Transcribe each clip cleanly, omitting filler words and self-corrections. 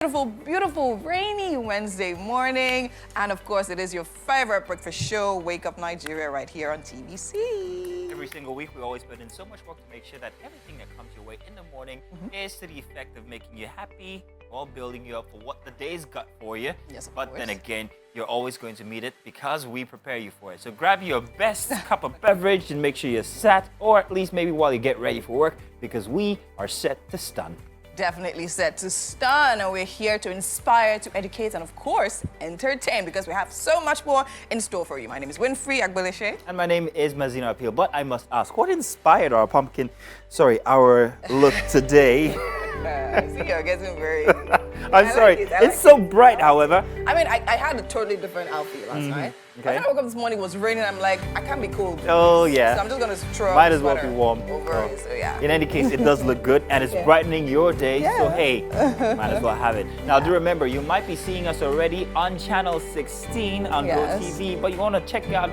Beautiful, beautiful, rainy Wednesday morning. And of course, it is your favorite breakfast show, Wake Up Nigeria, right here on TVC. Every single week, we always put in so much work to make sure that everything that comes your way in the morning is to the effect of making you happy while building you up for what the day's got for you. Yes, of but course. then again, you're always going to meet it because we prepare you for it. So grab your best cup of beverage and make sure you're sat, or at least maybe while you get ready for work, because we are set to stun. Definitely set to stun, and we're here to inspire, to educate, and of course, entertain, because we have so much more in store for you. My name is Winfrey Agbelishe. And my name is Mazina Appeal, but I must ask, what inspired our our look today? I see you're getting very... I'm sorry, it's so bright, however. I mean, I had a totally different outfit last night. Okay. When I woke up this morning, it was raining. I'm like, I can't be cold. Oh, yeah. So I'm just going to throw Might as well be warm. over it, so yeah. In any case, it does look good and it's brightening your day, so hey, might as well have it. Now do remember, you might be seeing us already on channel 16 on GOTV, but you want to check out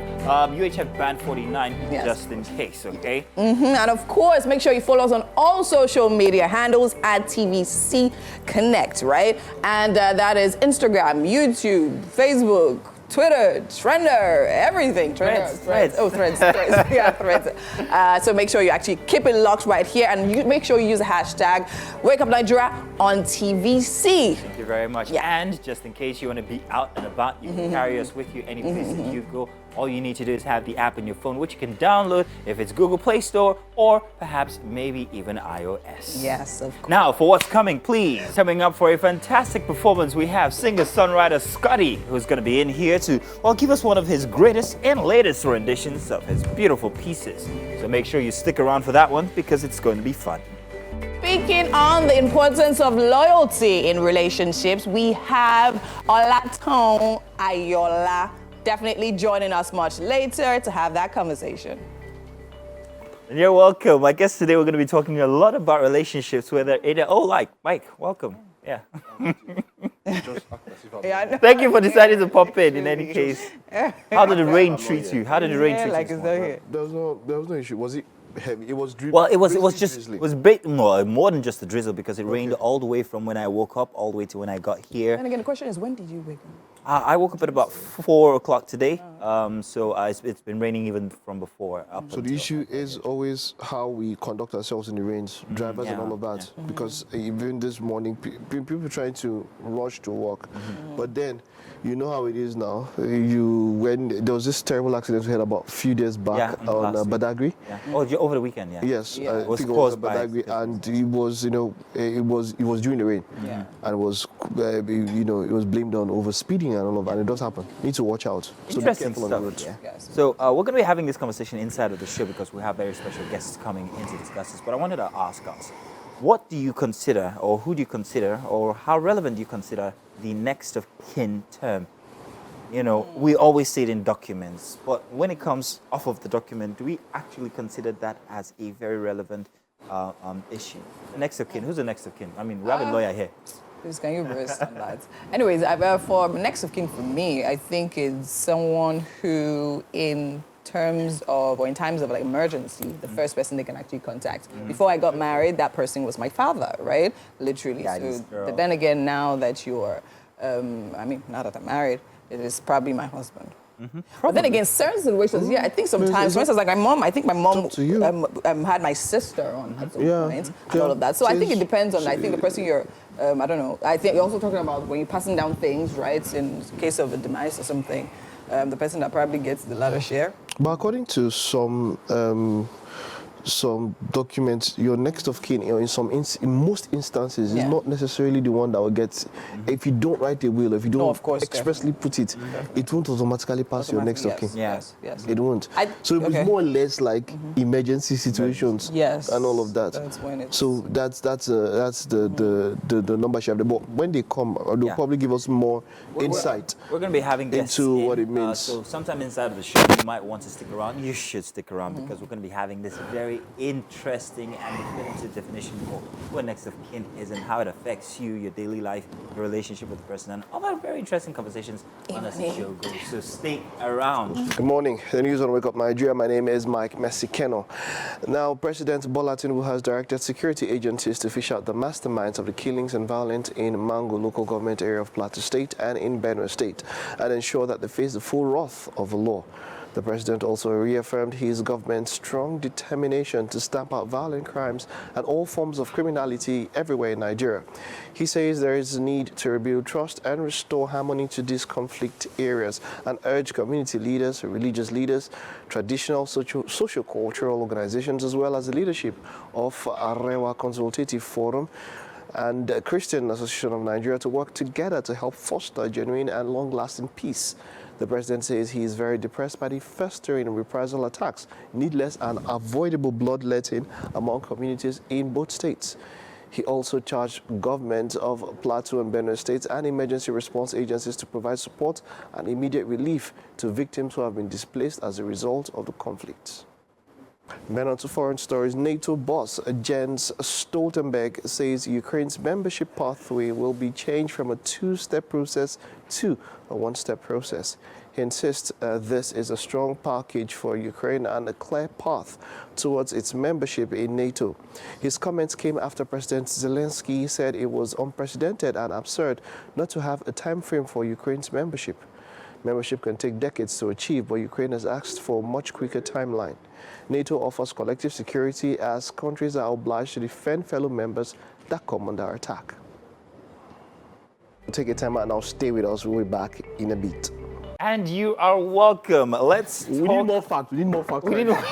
UHF Band 49 just in case, okay? And of course, make sure you follow us on all social media handles at TVC Connect, right? And that is Instagram, YouTube, Facebook, Twitter, Trender, everything. Threads. Oh, Threads. Yeah, Threads. So make sure you actually keep it locked right here, and you make sure you use the hashtag WakeUpNigeria on TVC. Thank you very much. Yeah. And just in case you want to be out and about, you can carry us with you any place that you go. All you need to do is have the app on your phone, which you can download if it's Google Play Store or perhaps maybe even iOS. Yes, of course. Now, for what's coming, please. Coming up for a fantastic performance, we have singer-songwriter Scotty, who's going to be in here to, well, give us one of his greatest and latest renditions of his beautiful pieces. So make sure you stick around for that one because it's going to be fun. Speaking on the importance of loyalty in relationships, we have Olaton Ayola definitely joining us much later to have that conversation. And you're welcome. I guess today we're going to be talking a lot about relationships, whether Mike, welcome. Yeah. Thank you for deciding to pop in any case. How did the rain treat you? How did the rain treat like you? it's There was no issue. Was it heavy? It was drizzling. Well, it was just drizzling. more than just a drizzle, because it rained all the way from when I woke up all the way to when I got here. And again, the question is, when did you wake up? I woke up at about 4 o'clock today, so it's been raining even from before. So the issue is always how we conduct ourselves in the rains, drivers and all of that. Because even this morning, people trying to rush to work, but then you know how it is now. When there was this terrible accident we had about a few days back on Badagry. Yeah. Oh, over the weekend, yeah. Yes, It I was think it was caused by Badagry, and it was, it was during the rain, and it was, it was blamed on over speeding and all of that. And it does happen. You need to watch out. So be Interesting careful on the stuff. roads. Yeah. So we're going to be having this conversation inside of the show because we have very special guests coming in to discuss this. But I wanted to ask us, what do you consider, or who do you consider, or how relevant do you consider the next of kin term? You know, we always say it in documents, but when it comes off of the document, do we actually consider that as a very relevant issue? The next of kin, who's the next of kin? I mean, we have a lawyer here. Please, can you rest on that? Anyways, for next of kin for me, I think it's someone who, in times of like emergency, the first person they can actually contact. Before I got married, that person was my father, right? Literally. Daddy's So, girl. but then again, now that you're, now that I'm married, it is probably my husband. But then again, certain situations, I think sometimes, for instance, like my mom, I think my mom to you. Had my sister on at some point and all of that. So I think it depends on, I think the person you're, I don't know. I think you're also talking about when you're passing down things, right? In case of a demise or something, the person that probably gets the latter share. But according to some documents, your next of kin, in most instances, is not necessarily the one that will get. If you don't write a will, if you don't of course, expressly put it, it won't automatically pass your next of kin. Yes. It won't. So it's more or less like emergency situations and all of that. That's when it's... So that's the number she have. But when they come, they'll probably give us more insight. We're going to be having guests into in, what it means. So sometime inside of the show, you might want to stick around. You should stick around because we're going to be having this very very interesting and definitive definition for what next of kin is and how it affects you, your daily life, your relationship with the person, and other very interesting conversations on as the show goes. So stay around. Good morning. The news on Wake Up Nigeria. My name is Mike Mesikeno. Now, President Bola Tinubu has directed security agencies to fish out the masterminds of the killings and violence in Mangu local government area of Plateau State and in Benue State, and ensure that they face the full wrath of the law. The president also reaffirmed his government's strong determination to stamp out violent crimes and all forms of criminality everywhere in Nigeria. He says there is a need to rebuild trust and restore harmony to these conflict areas, and urged community leaders, religious leaders, traditional socio-cultural organizations, as well as the leadership of Arewa Consultative Forum and Christian Association of Nigeria to work together to help foster genuine and long-lasting peace. The president says he is very depressed by the festering reprisal attacks, needless and avoidable bloodletting among communities in both states. He also charged governments of Plateau and Benue states and emergency response agencies to provide support and immediate relief to victims who have been displaced as a result of the conflict. Then on to foreign stories. NATO boss Jens Stoltenberg says Ukraine's membership pathway will be changed from a two-step process to a one-step process. He insists this is a strong package for Ukraine and a clear path towards its membership in NATO. His comments came after President Zelensky said it was unprecedented and absurd not to have a time frame for Ukraine's membership. Membership can take decades to achieve, but Ukraine has asked for a much quicker timeline. NATO offers collective security as countries are obliged to defend fellow members that come under attack. Take a time out and now stay with us. We'll be back in a bit. And you are welcome. Let's talk. We need more facts. We need more facts. We need more.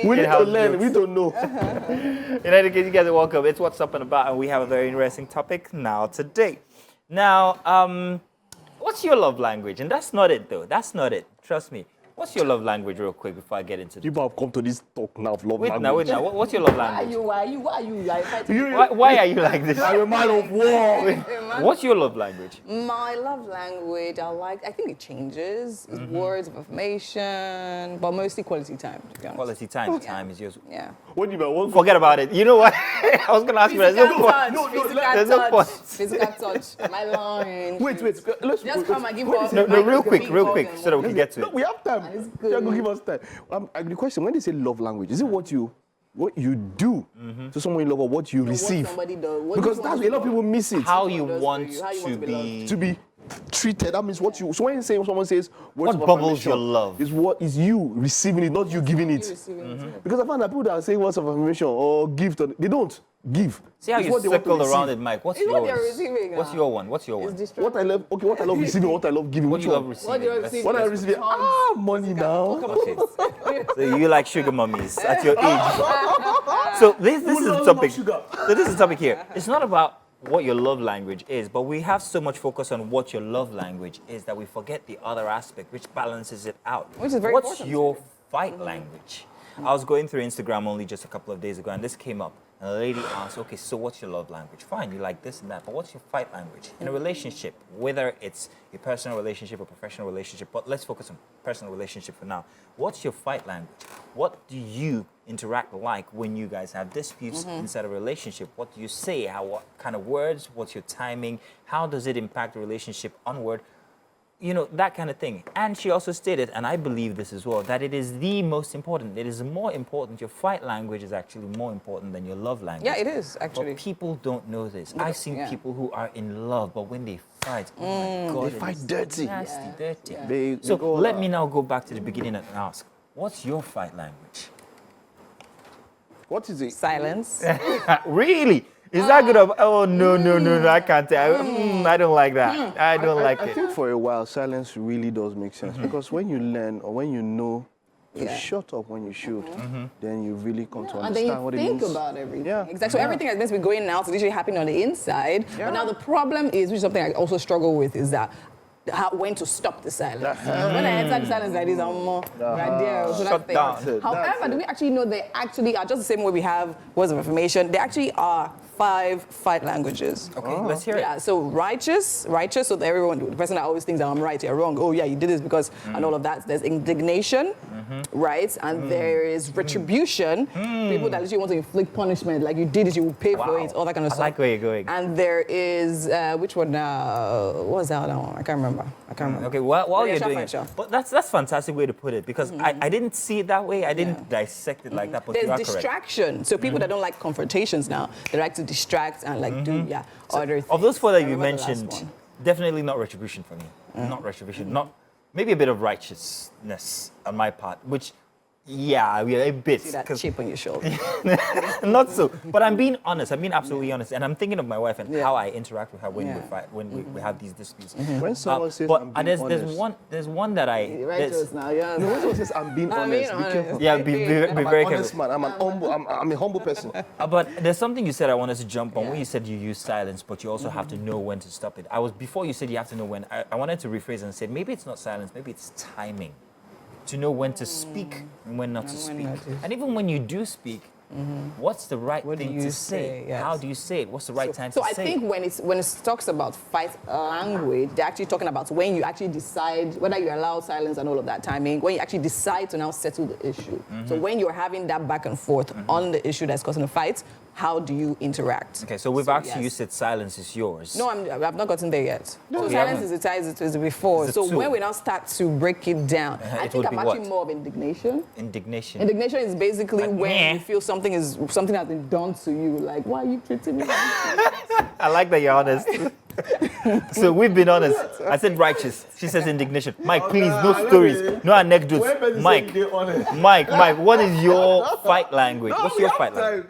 We need to learn. We don't know. In any case, you guys are welcome. It's What's Up and About, and we have a very interesting topic now today. Now, what's your love language? And that's not it, though. That's not it. Trust me. What's your love language, real quick, before I get into it? People have come to this talk now of love language. Wait now. What's your love language? Why are you like fighting? Why are you like this? I'm a man of war. What's your love language? My love language, I think it changes. It's words of affirmation, but mostly quality time, to be honest. Quality time. Time is yours. Yeah. What do you mean? Forget about it. You know what? I was going to ask you, but there's no point. Physical touch. My line. Wait. Let's Just come and give us. No, real quick, so that we can get to No, it. we have time. And it's good. You're going to give us time. The question, when they say love language, is it what you do to someone you love or what you receive? What somebody does. Because that's a lot of people miss it. How you does want for you, how you want to to be be. Treated, that means what you. So when someone says words What of bubbles affirmation, your love? is what is you receiving it, not you giving it. Because I find that people that are saying words of affirmation or gift, they don't give. See how It's you what they want to circled around receive. it, Mike. What's It's what they're yours? receiving. What's your one? What's your one? What I love, what I love receiving, what I love giving. What Which you love one? receiving? What do you Let's- receive? What I receive? Money now. Okay. So you like sugar mummies at your age. So this is the topic. So this is the topic here. It's not about what your love language is, but we have so much focus on what your love language is that we forget the other aspect, which balances it out. Which is very What's important. your fight language? I was going through Instagram only just a couple of days ago, and this came up. And a lady asked, okay, so what's your love language? Fine, you like this and that, but what's your fight language? In a relationship, whether it's a personal relationship or professional relationship, but let's focus on personal relationship for now. What's your fight language? What do you interact like when you guys have disputes inside a relationship? What do you say? What kind of words? What's your timing? How does it impact the relationship onward? You know, that kind of thing. And she also stated, and I believe this as well, that it is the most important. It is more important. Your fight language is actually more important than your love language. Yeah, it is, actually. But people don't know this. I've seen people who are in love, but when they fight, oh my God, They fight dirty. nasty, dirty. They So go let me now go back to the beginning and ask, what's your fight language? What is it? Silence. Really? Is that good? Oh, no, I can't tell. I don't like that. I don't like I it. think for a while, silence really does make sense because when you learn or when you know to shut up when you should, then you really come to And then you understand what it think means. about everything. Yeah. Exactly. So everything that's meant to be going out is literally happening on the inside. But now the problem is, which is something I also struggle with, is that when to stop the silence. When I enter the silence like this, I'm more right there. So Shut that's down. it. However, do we actually know they actually are just the same way we have words of affirmation? They actually are 5 fight languages. Okay, let's hear it. Yeah, so righteous, so that everyone, the person that always thinks that I'm right, you're wrong. Oh yeah, you did this because, and all of that. There's indignation, right? And there is retribution, people that literally want to inflict punishment, like you did it, you will pay for it, all that kind of I stuff. like where you're going. And there is, which one now? What was that other one? I can't remember. Okay, while Yeah, you're sure, doing fine, it, sure. but that's a fantastic way to put it because I didn't see it that way. I didn't dissect it like that, but you are There's correct. distraction. So people that don't like confrontations now, they like to distract and like do other things. Of those four that I you remember the last mentioned, one. definitely not retribution for me. Not retribution. Not maybe a bit of righteousness on my part, which yeah, a bit. See that 'cause- chip on your shoulder. Not so, but I'm being honest. I'm being absolutely honest, and I'm thinking of my wife and Yeah. how I interact with her when we Yeah. fight, when we have these disputes. When someone says, But I'm being there's honest, there's one that I Right there's- to us now, yeah. No, when someone says, I'm being I'm honest, being be careful. honest. yeah, be I'm very an honest careful. man. I'm a humble person. But there's something you said I wanted to jump on when Yeah. you said you use silence, but you also have to know when to stop it. Before you said you have to know when. I wanted to rephrase and say maybe it's not silence, maybe it's timing. To know when to speak and when not to And when speak. not to. And even when you do speak, what's the right What do thing you to say? say? Yes. How do you say it? What's the right time So to I say think it? when it talks about fight language, they're actually talking about when you actually decide whether you allow silence and all of that timing, when you actually decide to now settle the issue. So when you're having that back and forth on the issue that's causing a fight, how do you interact? Okay, so we've asked you, yes. you said silence is yours. No, I've not gotten there yet. So you silence haven't. is before. It's a So tool. when we now start to break it down, I it think would I'm be actually what? more of indignation. Indignation. Indignation is basically Like, when meh. you feel something has been done to you. Like, why are you treating me like this? I like that you're honest. So we've been honest. I said righteous. She says indignation. Mike, please, no stories, no anecdotes. Mike, what is your fight language? What's your fight language?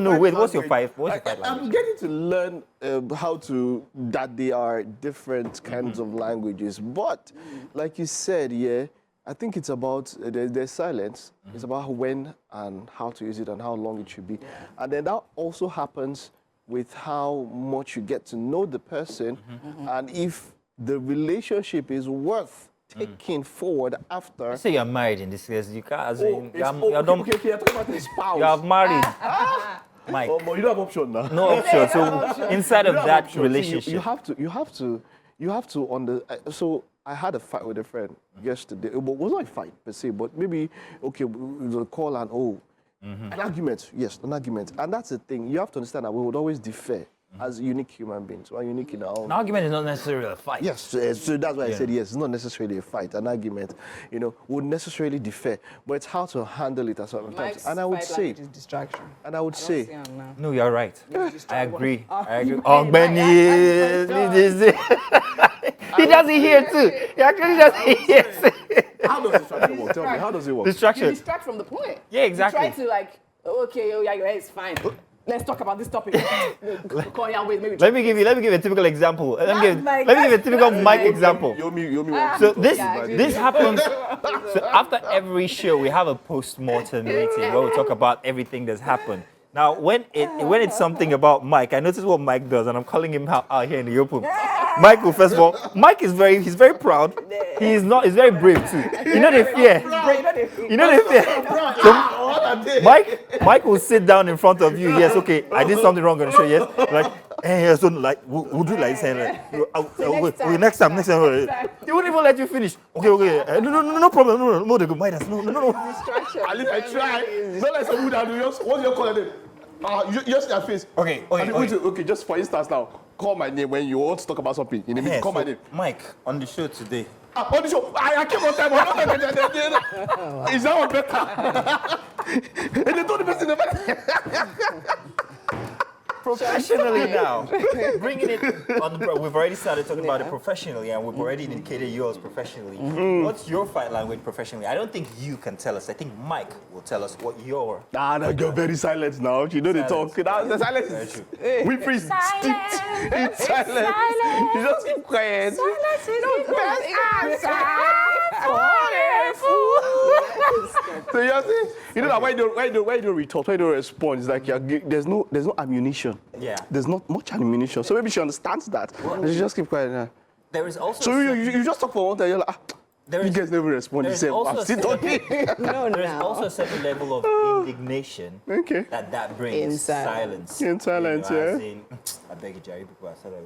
No, wait. What's your fight? What's your fight I'm language? getting to learn that they are different kinds of languages. But, like you said, yeah, I think it's about there's silence. It's about when and how to use it and how long it should be. And then that also happens with how much you get to know the person and if the relationship is worth taking forward after. Say you're married in this case. You can't. As in, Okay, you're okay, done- you're talking about the spouse. you have married. Mike, Oh, but you don't have option now. no option. So inside of You don't have that option. See, relationship, you have to so I had a fight with a friend yesterday. It wasn't a fight per se, but maybe okay, it was a call and an argument. Yes, an argument. And that's the thing. You have to understand that we would always differ as unique human beings. We're unique in our own. an argument is not necessarily a fight. Yes, so that's why I Yeah. said yes. It's not necessarily a fight, an argument. Would necessarily differ, but it's how to handle it at certain times. And I would say, distraction. and I would say, No, you're right. just I try agree. one. I agree. Hey, Oh, Mike, Benny, he does it here too. He actually does it here. how does distraction work? Tell me, how does it work? You Distraction. distract from the point. Yeah, exactly. You try to like, okay, oh yeah, your hair is fine. Let's talk about this topic. Call you maybe. Let me give you a typical example. Let me give Mike, you a that's typical Mike. Mike example. You owe me one. So this Yeah, actually. this happens. So after every show, we have a post-mortem meeting where we talk about everything that's happened. Now, when it's something about Mike, I notice what Mike does, and I'm calling him out here in the open. Michael, first of all, Mike is he's very proud. He's very brave too. You know the fear. You know the fear. So Mike will sit down in front of you. Yes, okay, I did something wrong on the show. Yes, like, so like, we'll do like this. Like, next time. He won't even let you finish. Okay. No problem. No, they go Midas. No. Distraction. At least I try. Not like someone that do what's your call name? You just your face. Okay, just for instance now, call my name when you want to talk about something. In a minute, call my name. Mike, on the show today. On the show, I came on time. Is that one better? And they told the person Professionally now, bringing it on the. We've already started talking about it professionally, and we've already indicated yours professionally. What's your fight language professionally? I don't think you can tell us. I think Mike will tell us what your. no, you're very silent now. You know they talk. The silence is. We freeze. It's silent. You just keep quiet. Silence is the best So you're saying, you know that why you don't retort, why you don't respond? It's like there's no ammunition. Yeah. There's not much ammunition. So maybe she understands that. And she just keep quiet. Yeah. There is also. So you just talk for one time. You're like, you guys never respond. You there's say, also I'm a still talking. There's also a certain level of indignation Okay. that brings In silence. silence. In silence, as yeah. in, I beg you, Jerry, because I said that.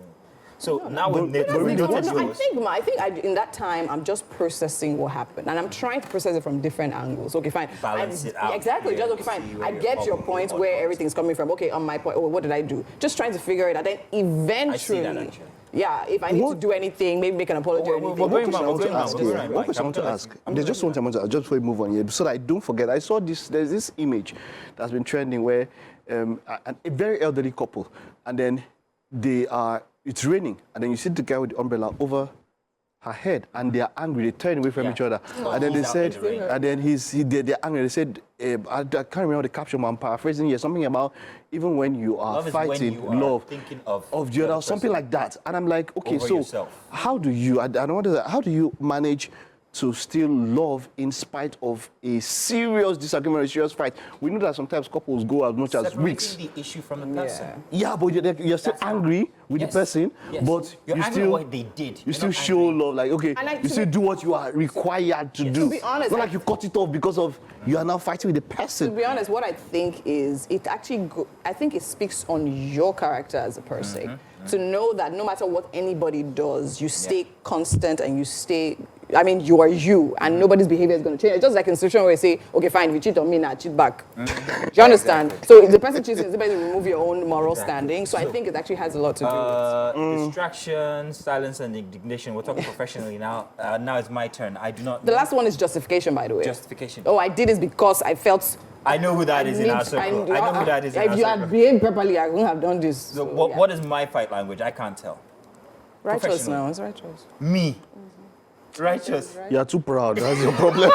So now with I noted think in that time I'm just processing what happened, and I'm trying to process it from different angles. Okay, fine. Balance it out. Exactly. Yeah, Just okay, fine. I get your point what where caused. everything's coming from. Okay, on my point. Oh, what did I do? Just trying to figure it out. Then eventually, I see that actually. yeah, if I need to do anything, maybe make an apology or anything. One question I want to ask We're you. going One question I want to ask. There's just one thing I want to ask, just before we move on here, so that I don't forget. I saw this. There's this image that's been trending where a very elderly couple, and then it's raining, and then you see the guy with the umbrella over her head, and they are angry. They turn away from each other, and then they said, and then they're angry. They said, I can't remember the caption, but I'm paraphrasing here, something about even when you are Love is fighting, when you are love thinking of the other, something like that. And I'm like, okay, over so yourself. how do you? I don't want to. How do you manage to still love in spite of a serious disagreement, a serious fight? We know that sometimes couples go as much as weeks. Separating the issue from the person. Yeah, but you're still angry with the person, but You're you angry still at what they did. you You're still not show angry. love, like okay, like you to still be- do what you are required to do. To be honest, Not like you cut it off because of you are now fighting with the To person. be honest, what I think is it actually, I think it speaks on your character as a person. To know that no matter what anybody does, you stay constant and you stay, I mean, you are you and nobody's behavior is going to change. It's just like in a situation where you say, okay, fine, if you cheat on me, now cheat back. Do you understand? Exactly. So if the person cheats, it's better to remove your own moral standing. So I think it actually has a lot to do with Distraction, silence, and indignation. We're talking professionally now. Now it's my turn. I do not The know last one is justification, by the way. justification. Oh, I did this because I felt. I know who that is in our circle. I know who that is in our If you had circle. behaved properly, I wouldn't have done this. So So, what is my fight language? I can't tell. Righteous professionally? now, it's righteous. Me. Righteous. You are too proud. That's your problem.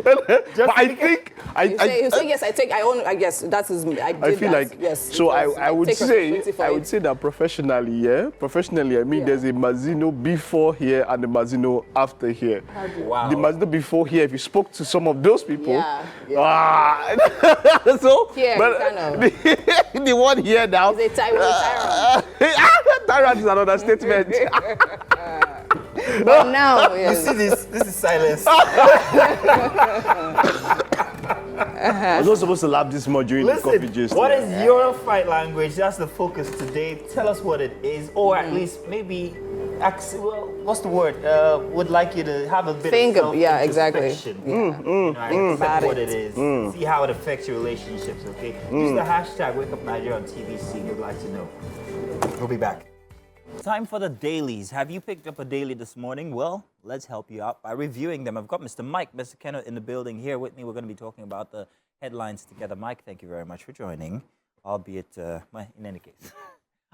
But I think You say yes, I own, I guess that's his, I did I feel that, like yes. so because I would take say responsibility for I it. would say that professionally I mean there's a Mazino before here and a Mazino after here. Wow. The Mazino before here, if you spoke to some of those people, Yeah. so Here, but kind of. the one here now, He's a tyrant. tyrant is another statement. But now, You yes. see this? This is silence. I was not supposed to laugh this much during the coffee Listen, gist. what is your fight language? That's the focus today. Tell us what it is, or at least maybe, well, what's the word? Would like you to have a bit Think of of- yeah, exactly. self-introspection. Yeah. You know, accept About what it. it is. See how it affects your relationships. Okay. Use the hashtag WakeUpNigeria on TVC. We'd like to know. We'll be back. Time for the dailies. Have you picked up a daily this morning? Well, let's help you out by reviewing them. I've got Mr. Mike, Mr. Kenneth in the building here with me. We're going to be talking about the headlines together. Mike, thank you very much for joining, albeit in any case.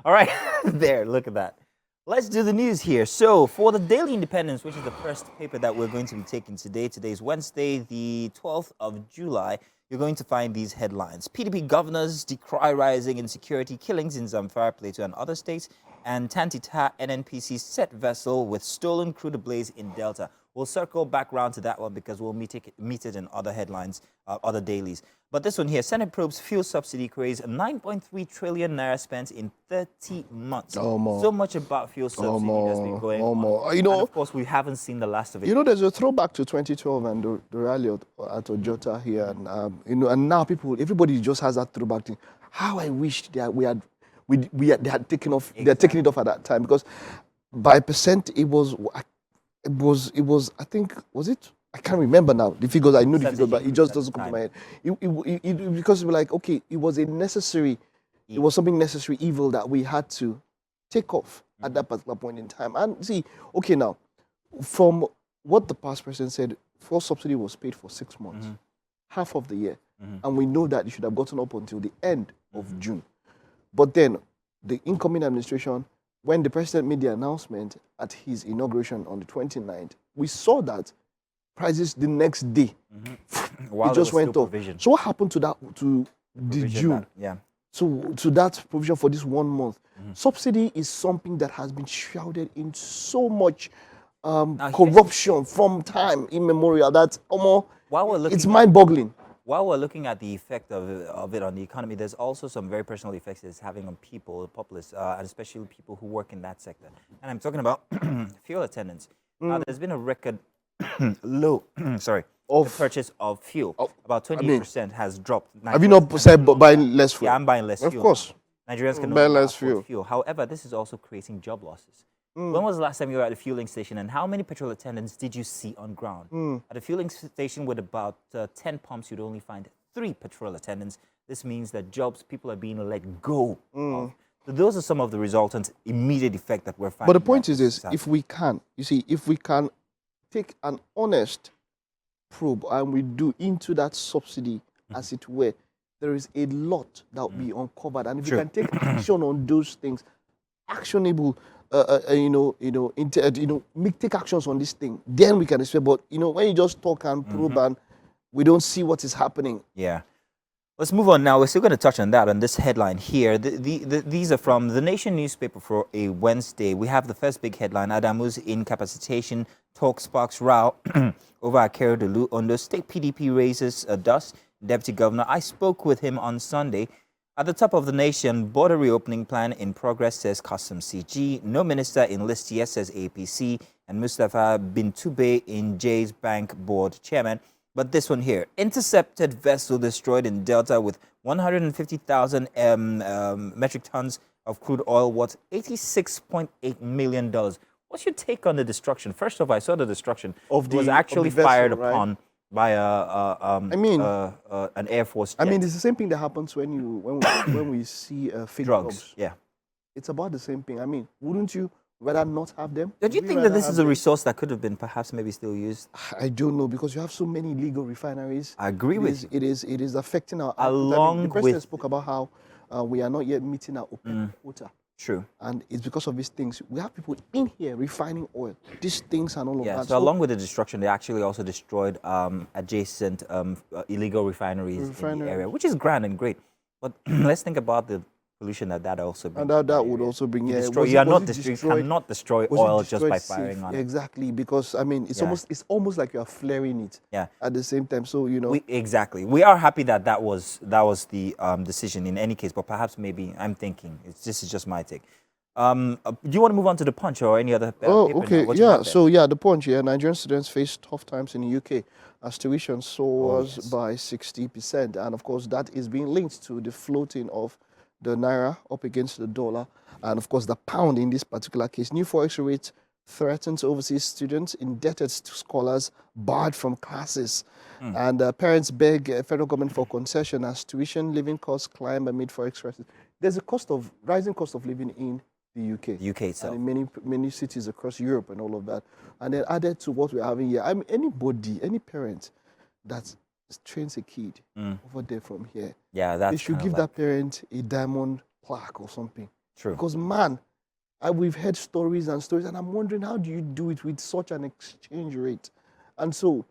All right, there, look at that. Let's do the news here. So, for the Daily Independence, which is the first paper that we're going to be taking today, today's Wednesday, the 12th of July, you're going to find these headlines. PDP governors decry rising insecurity killings in Zamfara, Plateau, and other states, and Tantita NNPC set vessel with stolen crude ablaze in Delta. We'll circle back round to that one because we'll meet it in other headlines, other dailies. But this one here, Senate probes fuel subsidy craze, 9.3 trillion naira spent in 30 months. So much about fuel subsidy that's been going on. You know, and of course, we haven't seen the last of it. You know, there's a throwback to 2012 and the rally at Ojota here, and you know, and now everybody just has that throwback thing. How I wish they had taken off. They had taken it off at that time, because by percent it was. I think, was it? I can't remember now the figures. I knew the figures, but it just doesn't come to my head. Because we're like, okay, it was a necessary. It was something necessary evil that we had to take off at that particular point in time. And see, okay, now, from what the past president said, fuel subsidy was paid for 6 months, half of the year, and we know that it should have gotten up until the end of June. But then, the incoming administration, when the president made the announcement at his inauguration on the 29th, we saw that prices the next day, it just went up. So what happened to that, to the June? To that provision for this 1 month? Subsidy is something that has been shrouded in so much corruption from time immemorial that it's mind-boggling. While we're looking at the effect of it on the economy, there's also some very personal effects it's having on people, the populace, and especially people who work in that sector. And I'm talking about fuel attendants. Now, there's been a record low, the purchase of fuel. About 28% has dropped. Have you not said buying less fuel? Yeah, I'm buying less fuel. Of course. Nigerians can no Buy longer less afford fuel. However, this is also creating job losses. When was the last time you were at a fueling station, and how many petrol attendants did you see on ground? At a fueling station with about 10 pumps, you'd only find 3 petrol attendants. This means that jobs, people are being let go of. So those are some of the resultant immediate effect that we're finding. But the point is this, if we can take an honest probe and we do into that subsidy, as it were, there is a lot that will be uncovered. And if we can take action on those things, actionable, take actions on this thing, then we can expect. But, when you just talk and probe and we don't see what is happening. Yeah. Let's move on now. We're still going to touch on that, on this headline here. These are from the Nation newspaper for a Wednesday. We have the first big headline: Adamu's incapacitation, talk sparks row over Akeredolu. Ondo State PDP raises dust. Deputy Governor, I spoke with him on Sunday. At the top of the Nation, border reopening plan in progress, says Customs CG. No minister in list yet, says APC. And Mustafa Bintube in Jay's Bank Board chairman. But this one here, intercepted vessel destroyed in Delta with 150,000 metric tons of crude oil worth $86.8 million. What's your take on the destruction? First off, I saw the destruction. It was actually fired upon by an Air Force jet. I mean, it's the same thing that happens when we see fake drugs. Yeah. It's about the same thing. I mean, wouldn't you rather not have them? Don't you think that this is a resource that could have been perhaps maybe still used? I don't know, because you have so many illegal refineries. I agree with you. It is affecting our... Along the president spoke about how we are not yet meeting our OPEC quota. True. And it's because of these things. We have people in here refining oil. These things and all of that. So along with the destruction, they actually also destroyed adjacent illegal refineries in the area, which is grand and great. But let's think about the pollution that also brings. And that would also bring... You cannot destroy oil just by firing on it. Exactly, because, I mean, it's almost like you are flaring it at the same time. So, Exactly. We are happy that was the decision in any case, but perhaps maybe I'm thinking, this is just my take. Do you want to move on to the Punch or any other paper? Okay. Yeah, so the Punch, Nigerian students face tough times in the UK as tuition soars by 60%. And, of course, that is being linked to the floating of the naira up against the dollar, and of course the pound in this particular case. New forex rate threatens overseas students, indebted to scholars, barred from classes. And parents beg federal government for concession as tuition living costs climb amid forex crisis. There's a rising cost of living in the UK. The UK itself. And in many cities across Europe and all of that. And then added to what we're having here, I mean, any parent that trains a kid over there from here, they should give that parent a diamond plaque or something. True. Because, man, we've heard stories, and I'm wondering, how do you do it with such an exchange rate? And so,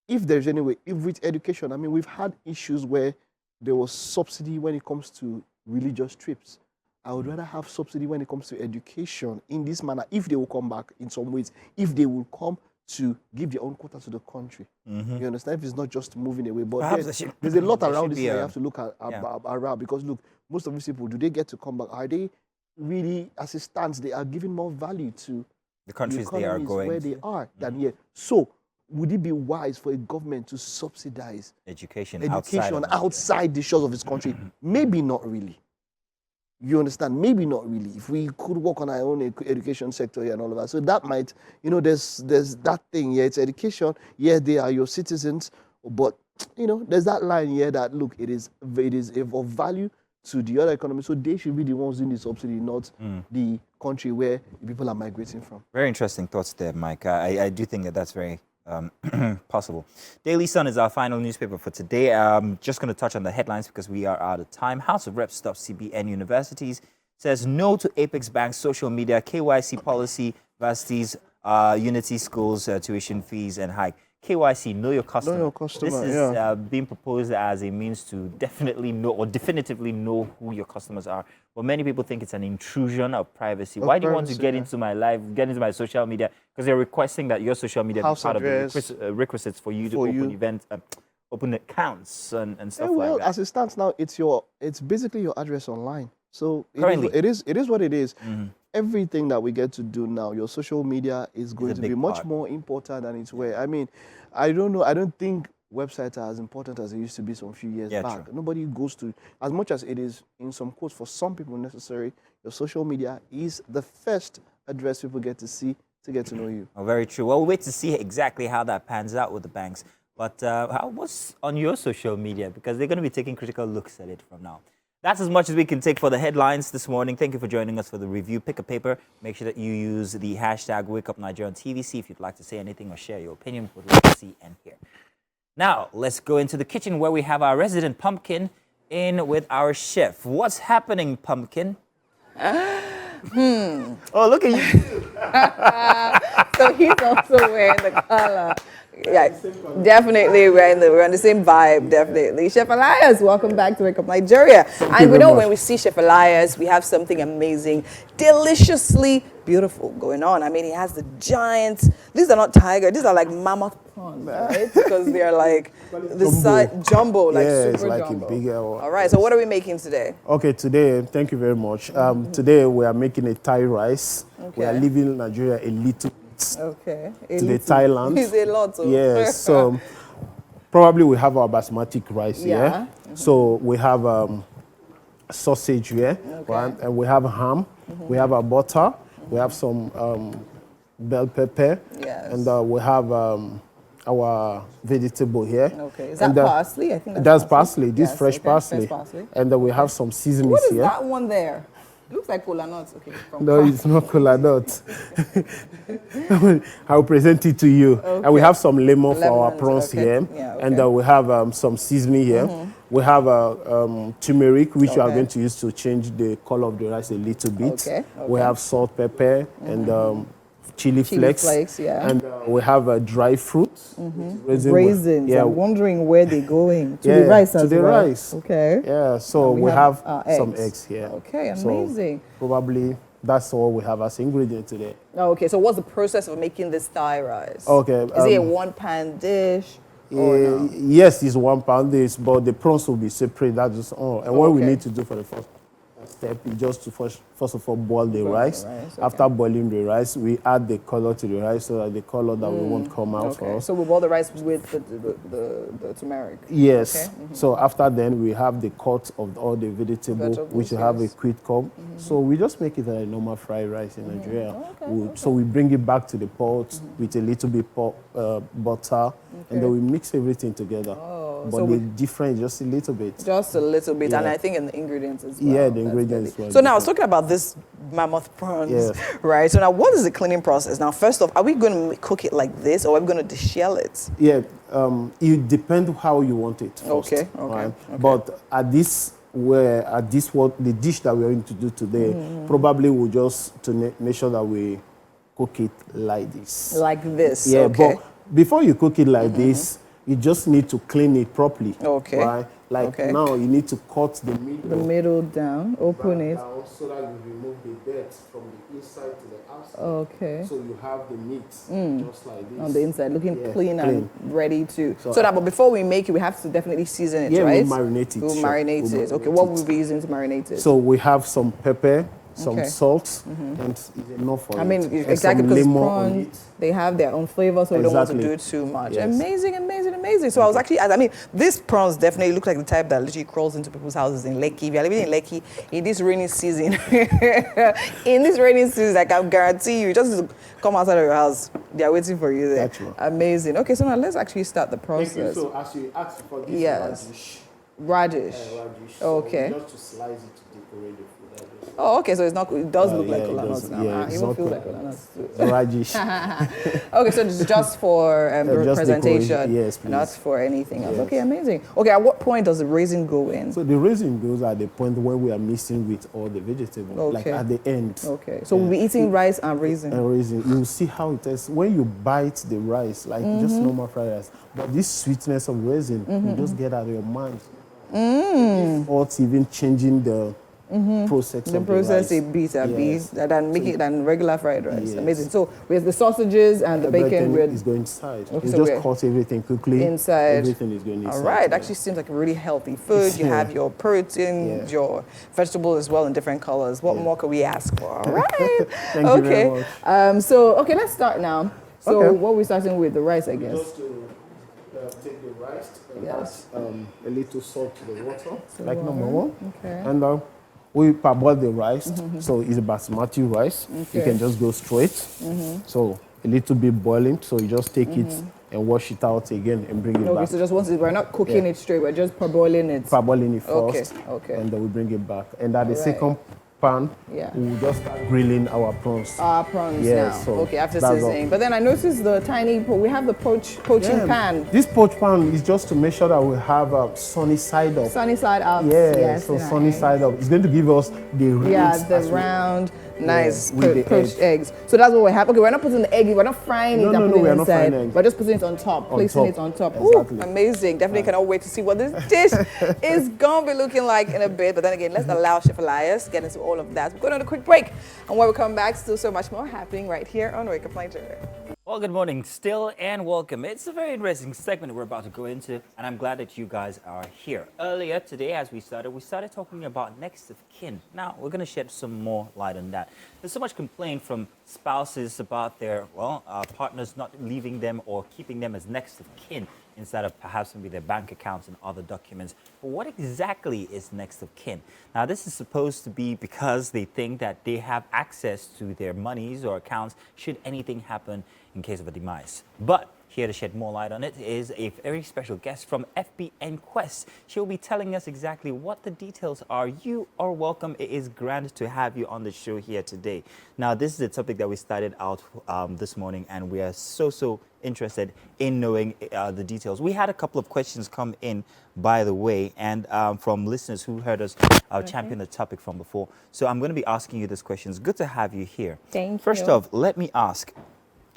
if there's any way, if with education, I mean, we've had issues where there was subsidy when it comes to religious trips. I would rather have subsidy when it comes to education in this manner, if they will come back in some ways, if they will come to give their own quota to the country. You understand? If it's not just moving away. But there's a lot around this that you have to look at around, because look, most of these people, do they get to come back? Are they really, as it stands, they are giving more value to the countries they are going where they are than here? So would it be wise for a government to subsidize education outside the shores of its country? Maybe not really. You understand? Maybe not really. If we could work on our own education sector here and all of that. So that might, there's that thing. Yeah, it's education. Yeah, they are your citizens. But, there's that line here that, look, it is of value to the other economy. So they should be the ones doing the subsidy, not the country where the people are migrating from. Very interesting thoughts there, Mike. I do think that's very possible. Daily Sun is our final newspaper for today. I'm just going to touch on the headlines because we are out of time. House of Reps stops CBN universities, says no to Apex Bank's social media KYC policy, Varsities, Unity Schools tuition fees and hike. KYC, know your customer. Know your customer. This is being proposed as a means to definitively know who your customers are. But many people think it's an intrusion of privacy. Why do you want to get into my life, get into my social media? Because they're requesting that your social media be part of the requisites for you to open events, open accounts and stuff like that. As it stands now, it's basically your address online. So it is what it is. Everything that we get to do now, your social media is going to be much more important than it's where. I mean, I don't know. I don't think websites are as important as they used to be some few years Yeah, back. true. Nobody goes to, as much as it is, in some quotes, for some people necessary, your social media is the first address people get to see to get to know you. Oh, very true. Well, we'll wait to see exactly how that pans out with the banks. But what's on your social media? Because they're going to be taking critical looks at it from now. That's as much as we can take for the headlines this morning. Thank you for joining us for the review. Pick a paper. Make sure that you use the hashtag WakeUpNigeria on TVC if you'd like to say anything or share your opinion with what you see and hear. Now, let's go into the kitchen where we have our resident Pumpkin in with our chef. What's happening, Pumpkin? Oh, look at you. So he's also wearing the color. Yeah, definitely we're on the same vibe, definitely. Chef Elias, welcome back to Wake Up Nigeria. And we know when we see Chef Elias, we have something amazing, deliciously beautiful going on. I mean, he has the giant, these are not tiger, these are like mammoth prawns, right? Because they're like the size, jumbo, like yeah, super it's like jumbo. a bigger. All right, so what are we making today? Okay, today, thank you very much. Today we are making a Thai rice. We are Okay. leaving Nigeria a little bit Okay. to the Thailand. It's a lot. So. Yes, so probably we have our basmati rice Yeah. here. So we have sausage here, right? And we have ham. We have our butter. We have some bell pepper. Yes. And we have our vegetable here. Okay. Is that And, parsley? I think that's parsley. This Yes, fresh okay. parsley. Fresh parsley. And then we have some seasonings What is here. that one there? It looks like cola nuts. Okay. From No, it's not cola nut. I'll present it to you. And we have some lemon for our Lemons, prawns okay. here. Yeah, okay. And we have some seasoning here. We have turmeric, which we are Okay. going to use to change the color of the rice a little bit. Okay, We okay. have salt, pepper, and chili flakes. flakes, yeah. And we have dry fruits. Raisins. Yeah, I'm wondering where they're going. To Yeah, the rice to as the well. rice. Okay. yeah. So And we have our some eggs here. Okay, So amazing. probably that's all we have as ingredient today. Oh, okay, so what's the process of making this Thai rice? Okay, Is it a one-pan dish? Or no? Yes, it's 1 pound this, but the prawns will be separate. That's just all. And what we okay. need to do for the first step is just to first of all boil the rice. okay. After boiling the rice, we add the color to the rice so that the color that we want come out for Okay, us. so we boil the rice with the turmeric. Yes. Okay, So after then, we have the cut of all the vegetable, Vegetables, which will have a yes. quick cup. So we just make it like a normal fried rice in Nigeria. Okay, So we bring it back to the pot with a little bit butter, and then we mix everything together. But so the difference just a little bit. Just a little bit, and Yeah. I think in the ingredients as well. Yeah, the That's ingredients really- were So now I was talking about this mammoth prawns, Yes. right? So now what is the cleaning process? Now, first off, are we going to cook it like this, or are we going to deshell it? Yeah, it depends how you want it first. Okay, right? okay. But at this what the dish that we're going to do today, probably we'll just to make sure that we cook it like this. Like this, Yeah, okay. but before you cook it like this, you just need to clean it properly. Okay. Right? Like Okay. now, you need to cut the middle. The middle down, open it. down so that you remove the dirt from the inside to the outside. Okay. So you have the meat just like this. On the inside, looking Yeah, clean and ready to. So, So- that, but before we make it, we have to definitely season it, Yeah, right? we'll marinate it, We'll sure. marinate We'll it. Okay, marinate what it. will we be using to marinate it? So we have some pepper, some Okay. salt, and it's enough for I it. mean, And exactly, some because lemon on prawns, it. they have their own flavor, so we don't want to Exactly. do too much. Yes. Amazing, amazing, amazing. So I was actually, I mean, these prawns definitely look like the type that literally crawls into people's houses in Lekki. If you're living in Lekki in this rainy season, I can guarantee you, just come outside of your house, they are waiting for you there. That's right. Amazing. Okay, so now let's actually start the Thank you. process. So as you asked for this Yes. radish, Radish. so Okay. just to slice it to decorate the food. Oh, okay, so it's not, it does look like yeah, it cola does. nuts now. Yeah, Ah, it's even not feel cola like cola nuts too. Radish. Okay, so it's just for just presentation, decoration. Yes, not please. for anything else. Yes. Okay, amazing. Okay, at what point does the raisin go in? So the raisin goes at the point where we are mixing with all the vegetables, like Okay. at the end. Okay, so we'll be eating rice and raisin. And raisin, you see how it tastes when you bite the rice, like just normal fried rice. But this sweetness of raisin, you just get out of your mind. Or it's even changing the process The of process the a rice. bit, Yes. than make it than regular fried rice. Yes. Amazing. So with the sausages and the bacon, Everything we're is going inside. Okay, You so just we're cut everything quickly. inside. Everything is going inside. all right. yeah. Actually, seems like a really healthy food. You Yeah. have your protein, Yeah. your vegetable as well in different colors. What more can we ask for? All right. Thank you okay. very much. So okay, let's start now. So Okay. what are we starting with? The rice, I guess. Just to take the rice, and Yes. add a little salt to the water, So like number water, one. okay. And we parboil the rice, so it's a basmati rice. You Okay. can just go straight. So a little bit boiling, so you just take it and wash it out again and bring it Okay, back. so just once we're not cooking Yeah. it straight, we're just parboiling it. Parboiling it Okay, first, okay. and then we bring it back. And at the Alright. second pan, Yeah. we'll just start grilling our prawns. Our prawns Yeah, now. so Okay, after that's all. seasoning. But then I noticed the tiny, we have the poaching pan. This poach pan is just to make sure that we have a sunny side up. Sunny side up. Yeah, yes, so in our sunny eggs. side up. It's going to give us the rings. Yeah, the as well. round, nice with the poached eggs. So that's what we have. Okay, we're not putting the egg, we're not frying it No, and no, putting we it are not frying inside. eggs. We're just putting it on top, placing top. it on top. Exactly. Ooh, amazing. Definitely cannot wait to see what this dish is going to be looking like in a bit. But then again, let's allow Chef Elias get into all of that. We're going on a quick break. And when we come back, still so much more happening right here on Wake Up Nigeria. Well, good morning still and welcome. It's a very interesting segment we're about to go into, and I'm glad that you guys are here. Earlier today, as we started talking about next of kin. Now, we're going to shed some more light on that. There's so much complaint from spouses about their, partners not leaving them or keeping them as next of kin instead of perhaps maybe their bank accounts and other documents. But what exactly is next of kin? Now, this is supposed to be because they think that they have access to their monies or accounts should anything happen in case of a demise. But here to shed more light on it is a very special guest from FBN Quest. She'll be telling us exactly what the details are. You are welcome. It is grand to have you on the show here today. Now, this is a topic that we started out this morning, and we are so interested in knowing the details. We had a couple of questions come in, by the way, and from listeners who heard us champion the topic from before. So I'm going to be asking you these questions. Good to have you here. Thank you. First off, let me ask,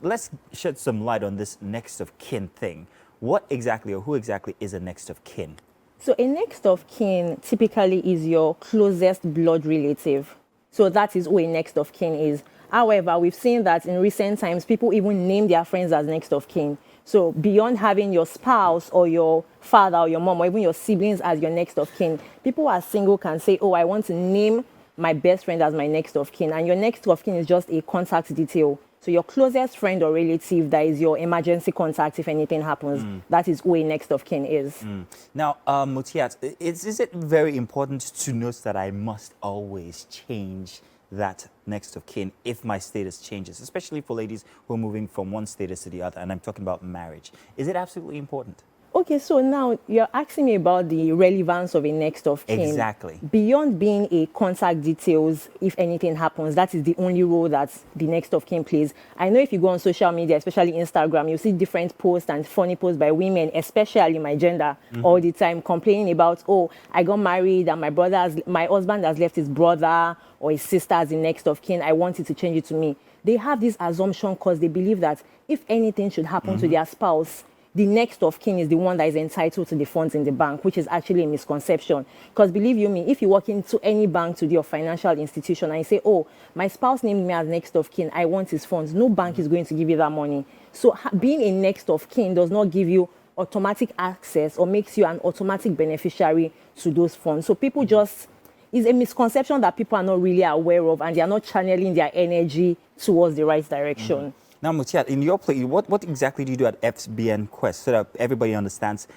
let's shed some light on this next of kin thing. What exactly or who exactly is a next of kin? So a next of kin typically is your closest blood relative. So that is who a next of kin is. However, we've seen that in recent times, people even name their friends as next of kin. So beyond having your spouse or your father or your mom or even your siblings as your next of kin, people who are single can say, oh, I want to name my best friend as my next of kin. And your next of kin is just a contact detail. So your closest friend or relative that is your emergency contact if anything happens, that is who a next of kin is. Now, Mutiat, is it very important to note that I must always change that next of kin if my status changes, especially for ladies who are moving from one status to the other, and I'm talking about marriage? Is it absolutely important? Okay, so now you're asking me about the relevance of a next of kin. Exactly. Beyond being a contact details, if anything happens, that is the only role that the next of kin plays. I know if you go on social media, especially Instagram, you see different posts and funny posts by women, especially my gender, all the time, complaining about, oh, I got married and my husband has left his brother or his sister as the next of kin. I wanted to change it to me. They have this assumption because they believe that if anything should happen to their spouse, the next of kin is the one that is entitled to the funds in the bank, which is actually a misconception. Because believe you me, if you walk into any bank today or financial institution and you say, oh, my spouse named me as next of kin, I want his funds, no bank is going to give you that money. So being a next of kin does not give you automatic access or makes you an automatic beneficiary to those funds. So people just, it's a misconception that people are not really aware of and they are not channeling their energy towards the right direction. Now, Mutiat, in your place, what exactly do you do at FBN Quest so that everybody understands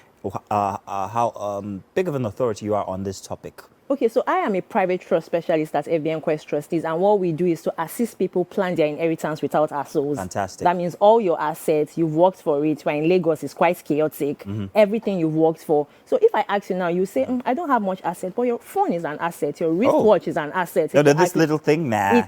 how big of an authority you are on this topic? Okay, so I am a private trust specialist at FBN Quest Trustees, and what we do is to assist people plan their inheritance without hassles. Fantastic. That means all your assets, you've worked for it. We're in Lagos, it's quite chaotic. Everything you've worked for. So if I ask you now, you say, I don't have much asset, but your phone is an asset, your wristwatch is an asset. No, this little thing, nah.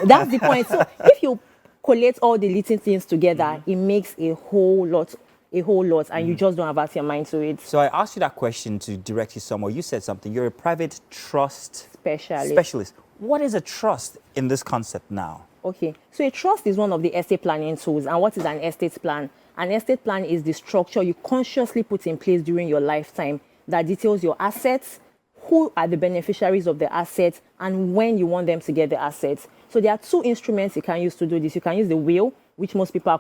That's the point. So if you collate all the little things together, it makes a whole lot, and you just don't have out your mind to it. So I asked you that question to direct you somewhere. You said something. You're a private trust Specialist. What is a trust in this concept now? Okay, so a trust is one of the estate planning tools. And what is an estate plan? An estate plan is the structure you consciously put in place during your lifetime that details your assets, who are the beneficiaries of the assets, and when you want them to get the assets. So there are two instruments you can use to do this. You can use the will, which most people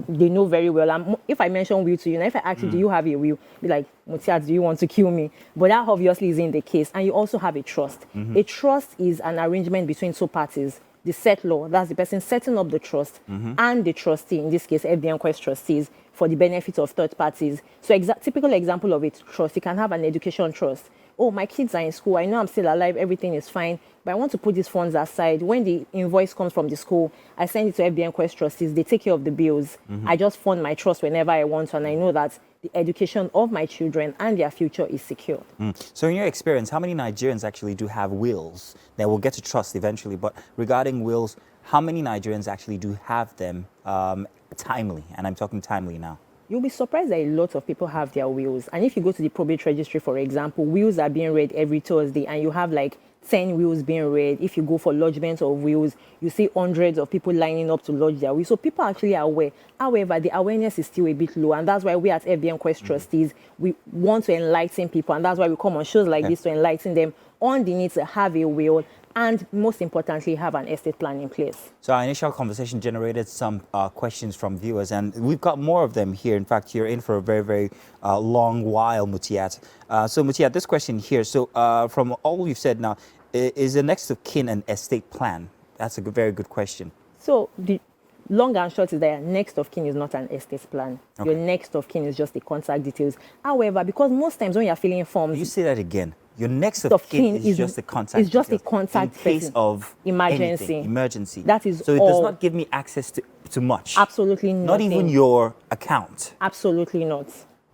they know very well. And if I mention will to you, now if I ask you, do you have a will? Be like, Mutiat, do you want to kill me? But that obviously isn't the case. And you also have a trust. A trust is an arrangement between two parties the settlor, that's the person setting up the trust, and the trustee, in this case, FBN Quest trustees, for the benefit of third parties. So typical example of a trust, you can have an education trust. Oh, my kids are in school, I know I'm still alive, everything is fine, but I want to put these funds aside. When the invoice comes from the school, I send it to FBN Quest trustees, they take care of the bills. I just fund my trust whenever I want to, and I know that the education of my children and their future is secured. So in your experience, how many Nigerians actually do have wills? They will get to trust eventually, but regarding wills, how many Nigerians actually do have them timely? And I'm talking timely now. You'll be surprised that a lot of people have their wills. And if you go to the probate registry, for example, wills are being read every Thursday, and you have like 10 wills being read. If you go for lodgement of wills, you see hundreds of people lining up to lodge their will. So people actually are aware. However, the awareness is still a bit low, and that's why we at FBN Quest trustees, we want to enlighten people, and that's why we come on shows like this to enlighten them on the need to have a will, and most importantly, have an estate plan in place. So our initial conversation generated some questions from viewers, and we've got more of them here. In fact, you're in for a very, very long while, Mutiat. So Mutiat, this question here, so from all you've said now, is the next of kin an estate plan? That's a very good question. So the long and short is that next of kin is not an estate plan. Okay. Your next of kin is just the contact details. However, because most times when you're filling forms, You say that again. Your next of kin is just a contact. It's just a details contact in case person. of Emergency. anything, emergency. That is so it does all. not give me access to much. Absolutely nothing. Not even your account. Absolutely not.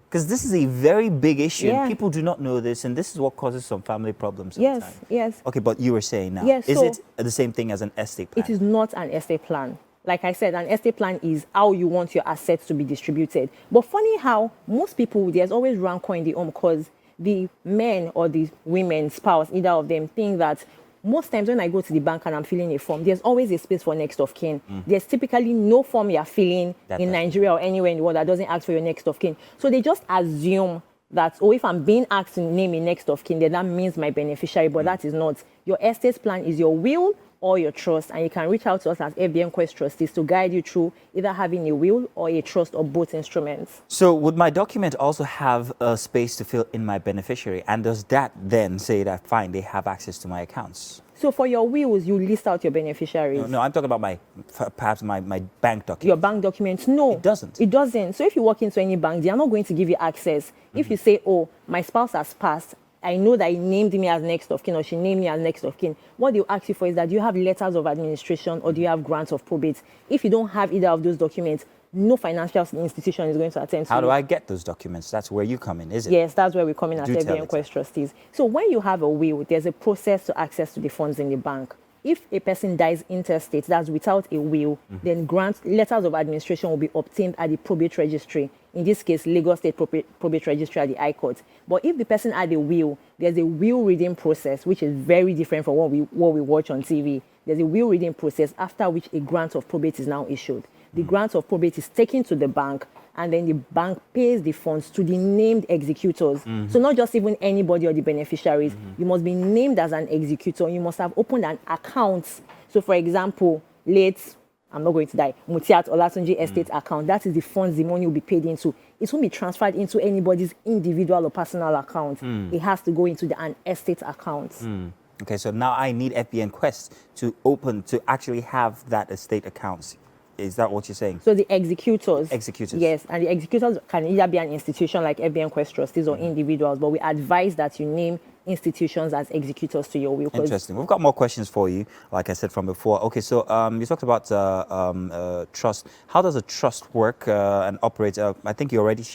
Because this is a very big issue. Yeah. And people do not know this, and this is what causes some family problems. Yes, sometimes. yes. Okay, but you were saying now, Yes, is so it the same thing as an estate plan? It is not an estate plan. Like I said, an estate plan is how you want your assets to be distributed. But funny how most people, there's always rancor in the home because the men or the women, spouse, either of them, think that most times when I go to the bank and I'm filling a form, there's always a space for next of kin. There's typically no form you're filling in Nigeria or anywhere in the world that doesn't ask for your next of kin. So they just assume that, oh, if I'm being asked to name a next of kin, then that means my beneficiary, but that is not. Your estate plan is your will or your trust, and you can reach out to us as FBN Quest trustees to guide you through either having a will or a trust or both instruments. So would my document also have a space to fill in my beneficiary? And does that then say that, fine, they have access to my accounts? So for your wills, you list out your beneficiaries. No, I'm talking about perhaps my bank document. Your bank documents, no. It doesn't. It doesn't. So if you walk into any bank, they are not going to give you access. If you say, oh, my spouse has passed, I know that he named me as next of kin or she named me as next of kin. What they'll ask you for is that do you have letters of administration or do you have grants of probate? If you don't have either of those documents, no financial institution is going to attend to How you. do I get those documents? That's where you come in, is it? Yes, that's where we come in as Do tell FBN it. Quest trustees. So when you have a will, there's a process to access to the funds in the bank. If a person dies intestate, that's without a will, then letters of administration will be obtained at the probate registry. In this case, Lagos State Probate Registry at the High Court. But if the person had a will, there's a will reading process, which is very different from what we watch on TV. There's a will reading process after which a grant of probate is now issued. The grant of probate is taken to the bank, and then the bank pays the funds to the named executors. So not just even anybody or the beneficiaries. You must be named as an executor. You must have opened an account. So for example, I'm not going to die, Mutiat Olatunji estate account. That is the funds the money will be paid into. It won't be transferred into anybody's individual or personal account. It has to go into an estate account. Okay, so now I need FBN Quest to actually have that estate account. Is that what you're saying? So the executors. Executors. Yes, and the executors can either be an institution like FBN Quest trustees or individuals, but we advise that you name institutions as executors to your will. Interesting. We've got more questions for you, like I said from before. Okay, so you talked about trust. How does a trust work and operate? I think she already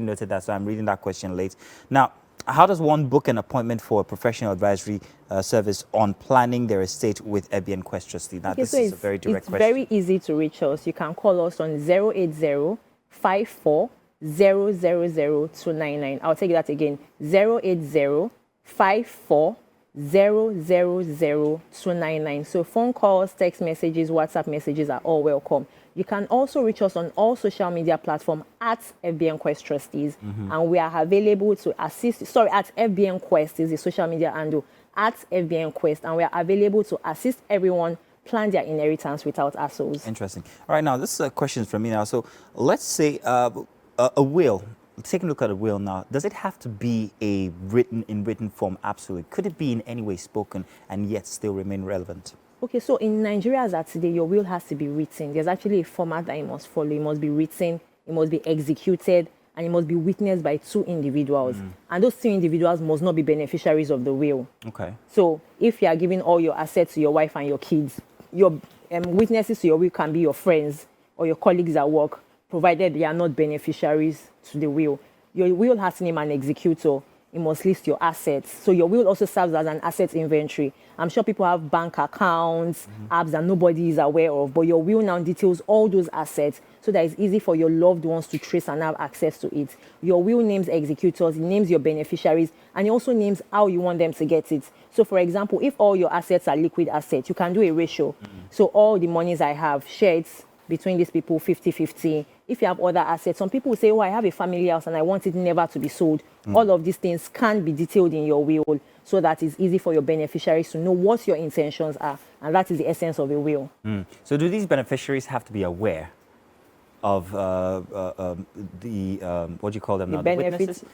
noted that, so I'm reading that question late. Now, how does one book an appointment for a professional advisory service on planning their estate with FBN Quest trustee? Now, this is a very direct question. It's very easy to reach us. You can call us on 080-54-000-299. I'll take that again. 080-54-000-299. So phone calls, text messages, WhatsApp messages are all welcome. You can also reach us on all social media platforms at FBN Quest Trustees, and we are available to assist. Sorry, at FBN Quest is the social media handle, at FBN Quest, and we are available to assist everyone plan their inheritance without hassles. Interesting. All right, now this is a question from me now. So let's say a will. Take a look at a will now. Does it have to be in written form? Absolutely. Could it be in any way spoken and yet still remain relevant? Okay, so in Nigeria as at today, your will has to be written. There's actually a format that you must follow. It must be written, it must be executed, and it must be witnessed by 2 individuals. And those 2 individuals must not be beneficiaries of the will. Okay. So if you are giving all your assets to your wife and your kids, your witnesses to your will can be your friends or your colleagues at work, provided they are not beneficiaries to the will. Your will has to name an executor. It must list your assets. So your will also serves as an asset inventory. I'm sure people have bank accounts, apps that nobody is aware of, but your will now details all those assets so that it's easy for your loved ones to trace and have access to it. Your will names executors, it names your beneficiaries, and it also names how you want them to get it. So for example, if all your assets are liquid assets, you can do a ratio. So all the monies I have, shared between these people, 50-50. If you have other assets, some people say, oh, I have a family house and I want it never to be sold. All of these things can be detailed in your will so that it's easy for your beneficiaries to know what your intentions are. And that is the essence of a will. So do these beneficiaries have to be aware of what do you call them The now? benefits. The witnesses?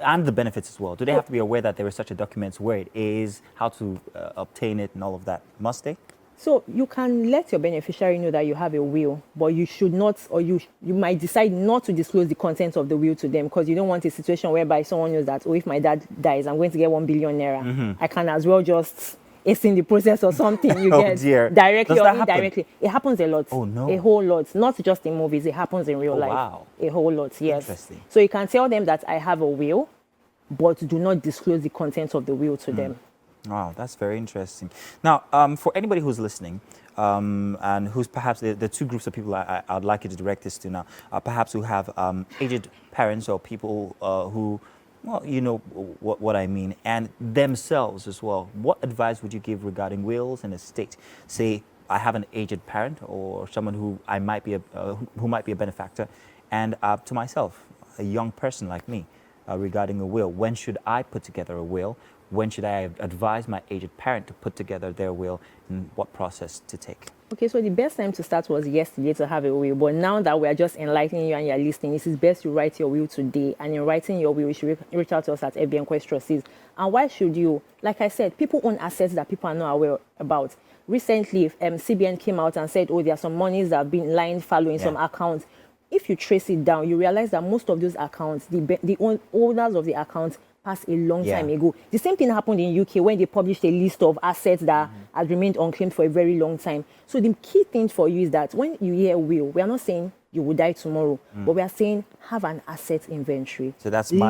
And the benefits as well. Do they have to be aware that there is such a document, where it is, how to obtain it and all of that? Must they? So you can let your beneficiary know that you have a will, but you should not, or you might decide not to disclose the contents of the will to them because you don't want a situation whereby someone knows that, oh, if my dad dies, I'm going to get 1 billion naira. I can as well just hasten the process or something. You Oh, get dear. directly Does or that happen? indirectly. It happens a lot. Oh, no. A whole lot. Not just in movies. It happens in real life. Wow. A whole lot. Yes. Interesting. So you can tell them that I have a will, but do not disclose the contents of the will to them. Wow, that's very interesting. Now, for anybody who's listening, and who's perhaps the 2 groups of people I'd like you to direct this to now, perhaps who have aged parents or people who, well, you know what I mean, and themselves as well. What advice would you give regarding wills and estate? Say, I have an aged parent or someone who might be a benefactor, and to myself, a young person like me, regarding a will. When should I put together a will? When should I advise my aged parent to put together their will, and what process to take? Okay, so the best time to start was yesterday to have a will, but now that we are just enlightening you and you're listening, it is best to write your will today. And in writing your will, you should reach out to us at FBN Quest Trustees. And why should you? Like I said, people own assets that people are not aware about. Recently, CBN came out and said, oh, there are some monies that have been lying fallow in some accounts. If you trace it down, you realize that most of those accounts, the owners of the accounts passed a long time ago. The same thing happened in UK when they published a list of assets that had remained unclaimed for a very long time. So the key thing for you is that when you hear will, we are not saying you will die tomorrow, but we are saying have an asset inventory. So that's an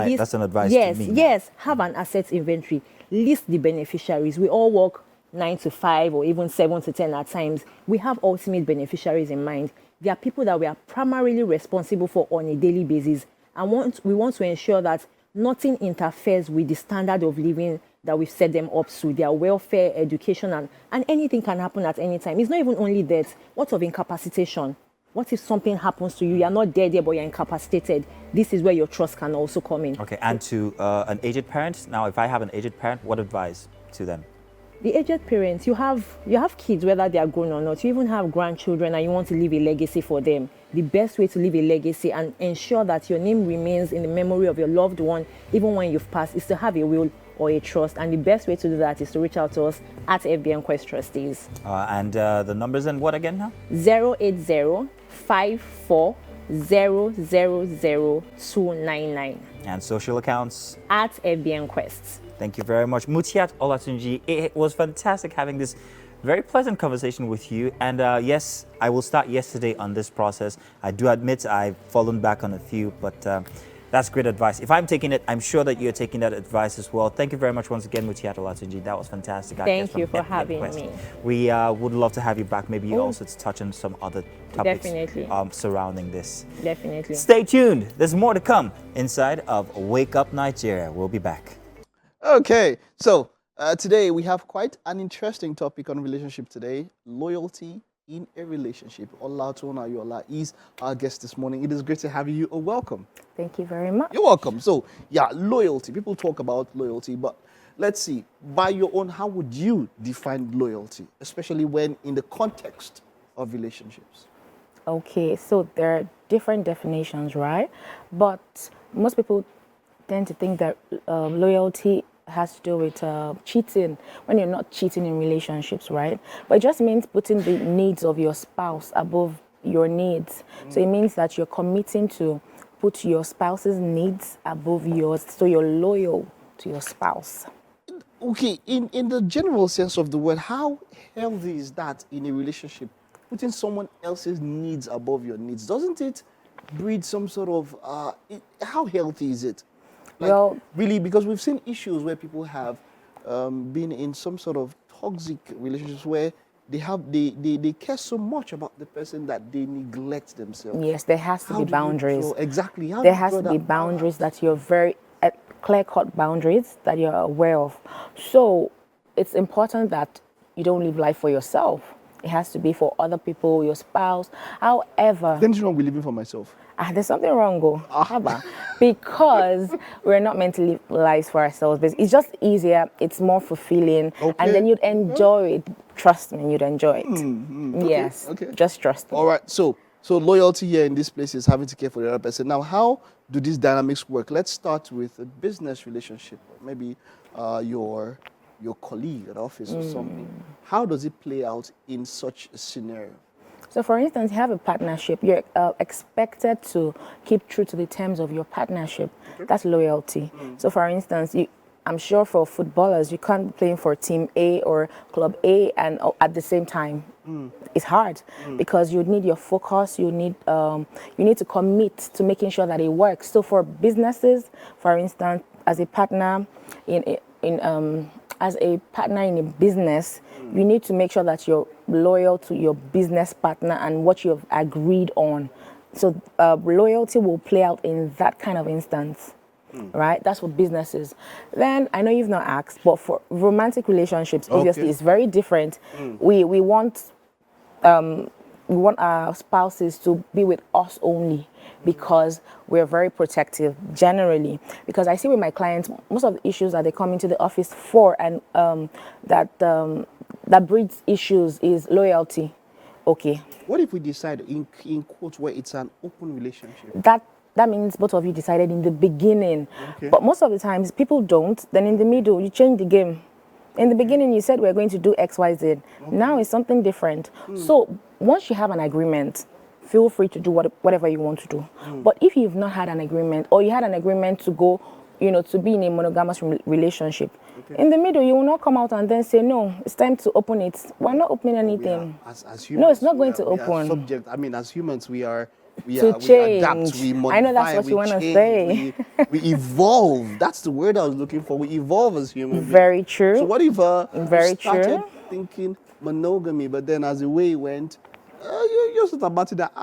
advice to me. Yes, have an asset inventory. List the beneficiaries. We all work 9 to 5 or even 7 to 10 at times. We have ultimate beneficiaries in mind. There are people that we are primarily responsible for on a daily basis, and we want to ensure that nothing interferes with the standard of living that we've set them up to, their welfare, education, and anything can happen at any time. It's not even only death. What of incapacitation? What if something happens to you? You're not dead yet, but you're incapacitated. This is where your trust can also come in. Okay, and to an aged parent, now if I have an aged parent, what advice to them? The aged parents, you have kids, whether they are grown or not. You even have grandchildren and you want to leave a legacy for them. The best way to leave a legacy and ensure that your name remains in the memory of your loved one, even when you've passed, is to have a will or a trust. And the best way to do that is to reach out to us at FBN Quest Trustees. And the numbers and what again now? 080-54-000-299. And social accounts? At FBN Quest. Thank you very much. Mutiat Olatunji, it was fantastic having this very pleasant conversation with you. And yes, I will start yesterday on this process. I do admit I've fallen back on a few, but that's great advice. If I'm taking it, I'm sure that you're taking that advice as well. Thank you very much once again, Mutiat Olatunji. That was fantastic. Thank you for having me. We would love to have you back. Maybe also to touch on some other topics surrounding this. Definitely. Stay tuned. There's more to come inside of Wake Up Nigeria. We'll be back. Okay, so today we have quite an interesting topic on relationship today, loyalty in a relationship. Olatona Yola is our guest this morning. It is great to have you. Welcome. Thank you very much. You're welcome. So, yeah, loyalty. People talk about loyalty, but let's see, by your own, how would you define loyalty, especially when in the context of relationships? Okay, so there are different definitions, right? But most people tend to think that loyalty has to do with cheating, when you're not cheating in relationships, right? But it just means putting the needs of your spouse above your needs. So it means that you're committing to put your spouse's needs above yours, so you're loyal to your spouse. Okay, in the general sense of the word, how healthy is that in a relationship? Putting someone else's needs above your needs, doesn't it breed some sort of how healthy is it? Like, Well, really, because we've seen issues where people have been in some sort of toxic relationships where they care so much about the person that they neglect themselves. yes, there has to How be do you boundaries. draw- exactly. How do There you has draw to be that boundaries balance? that you're very clear-cut boundaries that you're aware of. So it's important that you don't live life for yourself. It has to be for other people, your spouse. However, Then it's wrong with living for myself. there's something wrong, Haba, because we're not meant to live lives for ourselves. But it's just easier. It's more fulfilling, and then you'd enjoy it. Trust me, you'd enjoy it. Yes, okay. just trust me. All right. So loyalty here in this place is having to care for the other person. Now, how do these dynamics work? Let's start with a business relationship, or maybe your colleague at office or something. How does it play out in such a scenario? So, for instance, you have a partnership. You're expected to keep true to the terms of your partnership. That's loyalty. So, for instance, I'm sure for footballers, you can't be playing for Team A or Club A and at the same time. It's hard because you need your focus. You need to commit to making sure that it works. So, for businesses, for instance, as a partner as a partner in a business, you need to make sure that you're loyal to your business partner and what you've agreed on. So loyalty will play out in that kind of instance, right? That's what business is. Then I know you've not asked, but for romantic relationships, obviously it's very different. We want our spouses to be with us only because we're very protective generally. Because I see with my clients, most of the issues that they come into the office for and that breeds issues is loyalty. Okay. What if we decide in quotes where it's an open relationship? That means both of you decided in the beginning. But most of the times people don't. Then in the middle, you change the game. In the beginning, you said we're going to do X, Y, Z. Now it's something different. So once you have an agreement, feel free to do whatever you want to do. But if you've not had an agreement, or you had an agreement to go, to be in a monogamous relationship, in the middle, you will not come out and then say, no, it's time to open it. We're not opening anything. As humans, no, it's not going to open. Subject. I mean, as humans, we change. adapt, we modify, I know that's what you want to say. We evolve. That's the word I was looking for. We evolve as humans. Very true. So what if Very you started true. thinking monogamy, but then as the way it went, you're sort of about that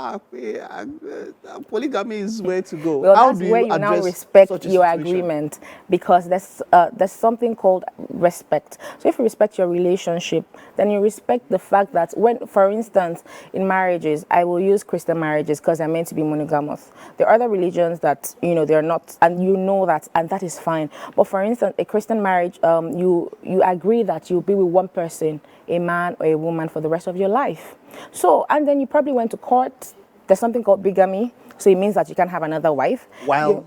polygamy is where to go. Well, How that's do where you you now address respect such a your situation? agreement, because there's something called respect. So if you respect your relationship, then you respect the fact that when, for instance, in marriages, I will use Christian marriages because they're meant to be monogamous. There are other religions that they're not, and that, and that is fine. But for instance, a Christian marriage, you agree that you'll be with one person, a man or a woman, for the rest of your life. So, and then you probably went to court. There's something called bigamy. So it means that you can't have another wife while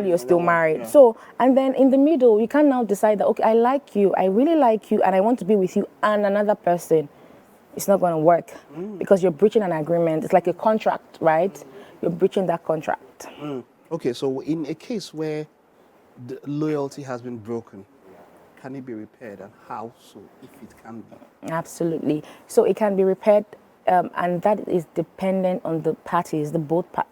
you're still married. Yeah. So, and then in the middle, you can now decide that, okay, I like you, I really like you, and I want to be with you and another person. It's not going to work because you're breaching an agreement. It's like a contract, right? You're breaching that contract. Okay, so in a case where the loyalty has been broken, can it be repaired, and how so, if it can be? Absolutely. So it can be repaired, and that is dependent on the parties,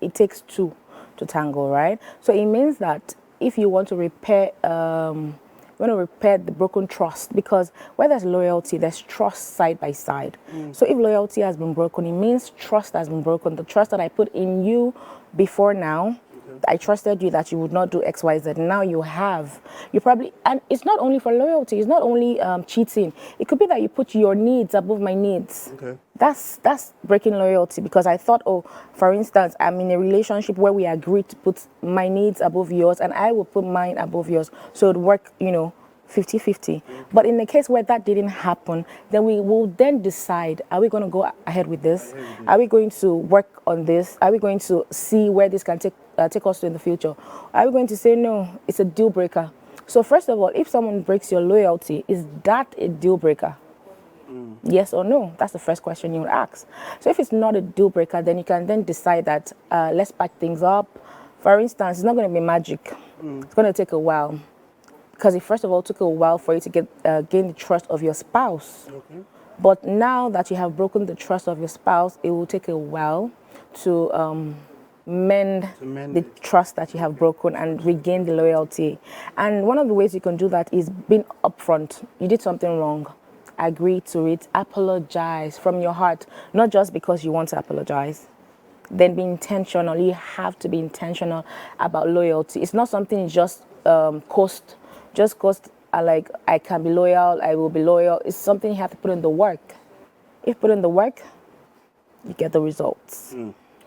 it takes two to tango, right? So it means that if you want to repair, the broken trust, because where there's loyalty, there's trust side by side. So if loyalty has been broken, it means trust has been broken. The trust that I put in you before now, I trusted you that you would not do X, Y, Z. Now you have. You probably, and it's not only for loyalty. It's not only cheating. It could be that you put your needs above my needs. Okay. That's breaking loyalty, because I thought, for instance, I'm in a relationship where we agreed to put my needs above yours, and I will put mine above yours. So it would work, 50-50. But in the case where that didn't happen, then we will then decide, are we going to go ahead with this? Are we going to work on this? Are we going to see where this can take us to in the future? Are we going to say, no, it's a deal breaker? So first of all, if someone breaks your loyalty, is that a deal breaker? Yes or no? That's the first question you would ask. So if it's not a deal breaker, then you can then decide that let's patch things up. For instance, it's not going to be magic. It's going to take a while. Because it first of all took a while for you to gain the trust of your spouse. But now that you have broken the trust of your spouse, it will take a while to mend the trust that you have broken and regain the loyalty. And one of the ways you can do that is being upfront. You did something wrong. Agree to it. Apologize from your heart, not just because you want to apologize. Then be intentional. You have to be intentional about loyalty. It's not something you just coast. Just because I can be loyal, I will be loyal. It's something you have to put in the work. If you put in the work, you get the results.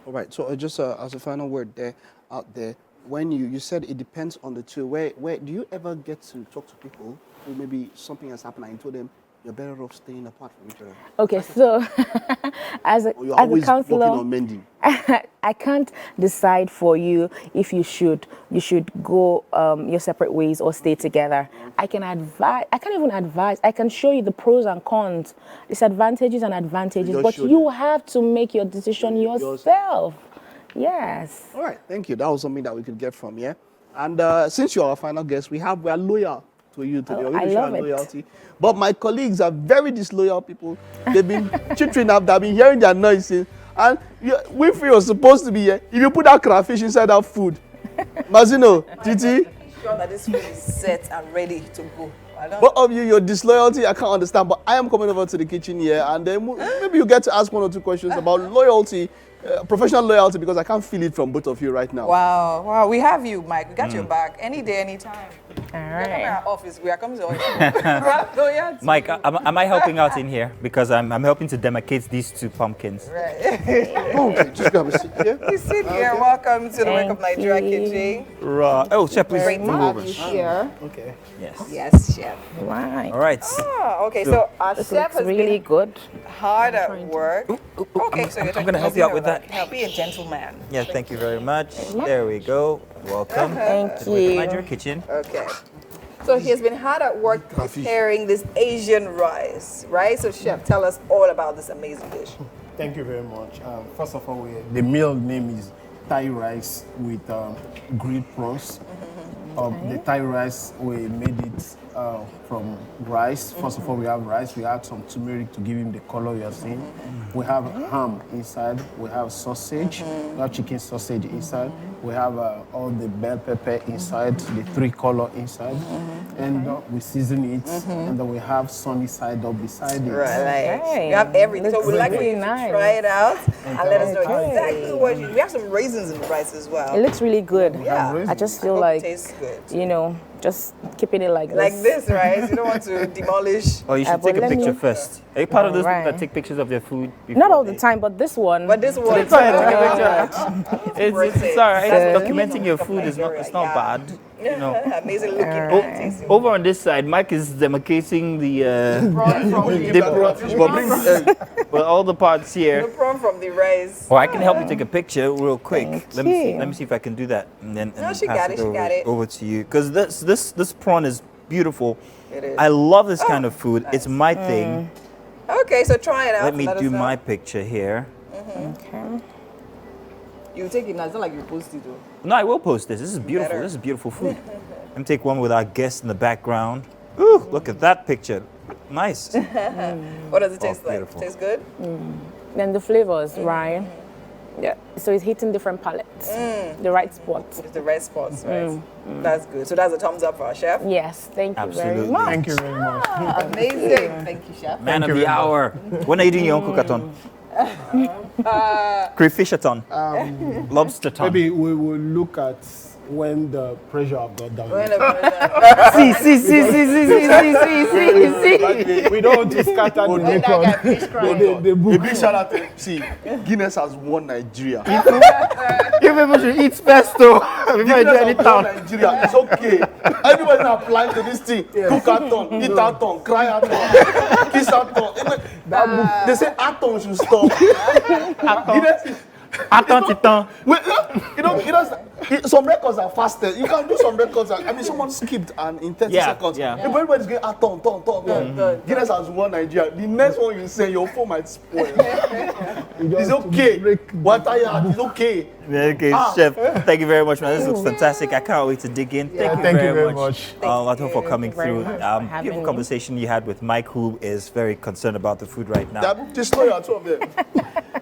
All right. So just as a final word out there, when you said it depends on the two. Where do you ever get to talk to people who maybe something has happened and you told them you're better off staying apart from each other? Okay, so as a counselor, working on mending. I can't decide for you if you should go your separate ways or stay together. I can advise. I can't even advise. I can show you the pros and cons, disadvantages and advantages, but you have to make your decision yourself. Yes. All right. Thank you. That was something that we could get from here. And since you're our final guest, we are loyal to you today. I love it. Loyalty. But my colleagues are very disloyal people. They've been chittering up. They've been hearing their noises. And we feel supposed to be here. If you put that crayfish inside that food, Mazino, Titi, Sure that this food is set and ready to go. both of you, your disloyalty, I can't understand. But I am coming over to the kitchen here, and then maybe you get to ask one or two questions about loyalty, professional loyalty, because I can't feel it from both of you right now. Wow, we have you, Mike. We got your back any day, anytime. All We're coming to right. our office. We are coming to our office. Mike, am I helping out in here? Because I'm helping to demarcate these two pumpkins. Okay, just grab a seat here. You sit here. Welcome to the Wake Up Nigeria kitchen. Right. Oh, chef, please Great to move have over. you here. Okay. Yes. Yes, chef. Right. All right. Okay, so our This chef looks has really been good. hard at work. Okay, so you're I'm gonna help you out with that. Now be a gentleman. Yeah, thank you very much. There we go. Welcome. Thank to Wake Up you. Nigeria kitchen. Okay. So he has been hard at work preparing this Asian rice, right? So chef, tell us all about this amazing dish. Thank you very much. First of all, the meal name is Thai rice with grilled prawns. The Thai rice, we made it from rice. First of all, we have rice. We add some turmeric to give him the color you are seeing. We have ham inside. We have sausage. We have chicken sausage inside. We have all the bell pepper inside, the 3 color inside. And we season it. And then we have sunny side up beside it. Right. Okay. You have everything. So we'd like for Really you to nice. try it out and let us know Okay. exactly what you. We have some raisins in the rice as well. It looks really good. Yeah. I just I feel hope like, it tastes good. you know, just keeping it like Like this. this, right? You don't want to demolish. Oh, you should take a let picture me- first. Are you part of those people Alright. that take pictures of their food? Not all the time, but this one. But this one, Go ahead, take a worth It's it. all right. That's Documenting your Wake Up food is not Nigeria, yeah. bad. You know. Amazing looking. Alright. tasting. Over on this side, Mike is demarcating the well, all the parts The here. prawn from the rice. Well, I can help you take a picture real quick. Thank Let me see. you. Let me see if I can do that, and then No, she pass got it, she got it. over to you. Because this prawn is beautiful. It is. I love this kind of food. It's my Mm. thing. Okay, so try it out. Let me us do know. my picture here. Okay. You take it now. It's not like you post it though. No, I will post this. This is beautiful. Better. This is beautiful food. Let me take one with our guest in the background. Ooh, look at that picture. Nice. What does it taste like? beautiful. Tastes good? Then the flavors, right? Yeah. So it's hitting different palettes, the right spots. It's the red spots, right? That's good. So that's a thumbs up for our chef. Yes. Thank you very Absolutely. much. Thank you very much. Amazing. Thank you, chef. Man of the hour. When are you doing your own cookathon? Crayfish-a-thon. Lobster-ton. Maybe we will look at when the pressure have got down. See. We don't want to scatter the bacon. The A book. big shout out to see Guinness has won Nigeria. You people should eat first, though. Before you do Guinness any has won Nigeria. It's okay. Everybody now applying to this thing. Cook aton, eat aton, cry aton, kiss aton. They say aton should stop. Some records are faster. You can do some records. I mean, someone skipped and in 30 seconds. Yeah. Everybody's going, turn. Guinness has won Nigeria. The next one you say, your phone might spoil. It's okay. What are you? It's okay. Okay, Chef, thank you very much, man. This looks fantastic. I can't wait to dig in. Thank you very much. Lato, for coming through. Beautiful conversation you had with Mike, who is very concerned about the food right now. Just know two of them.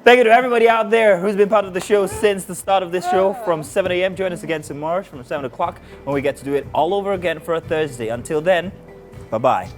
Thank you to everybody out there who's been part of the show since the start of this show from 7 a.m. Join us again tomorrow from 7 o'clock when we get to do it all over again for a Thursday. Until then, bye-bye.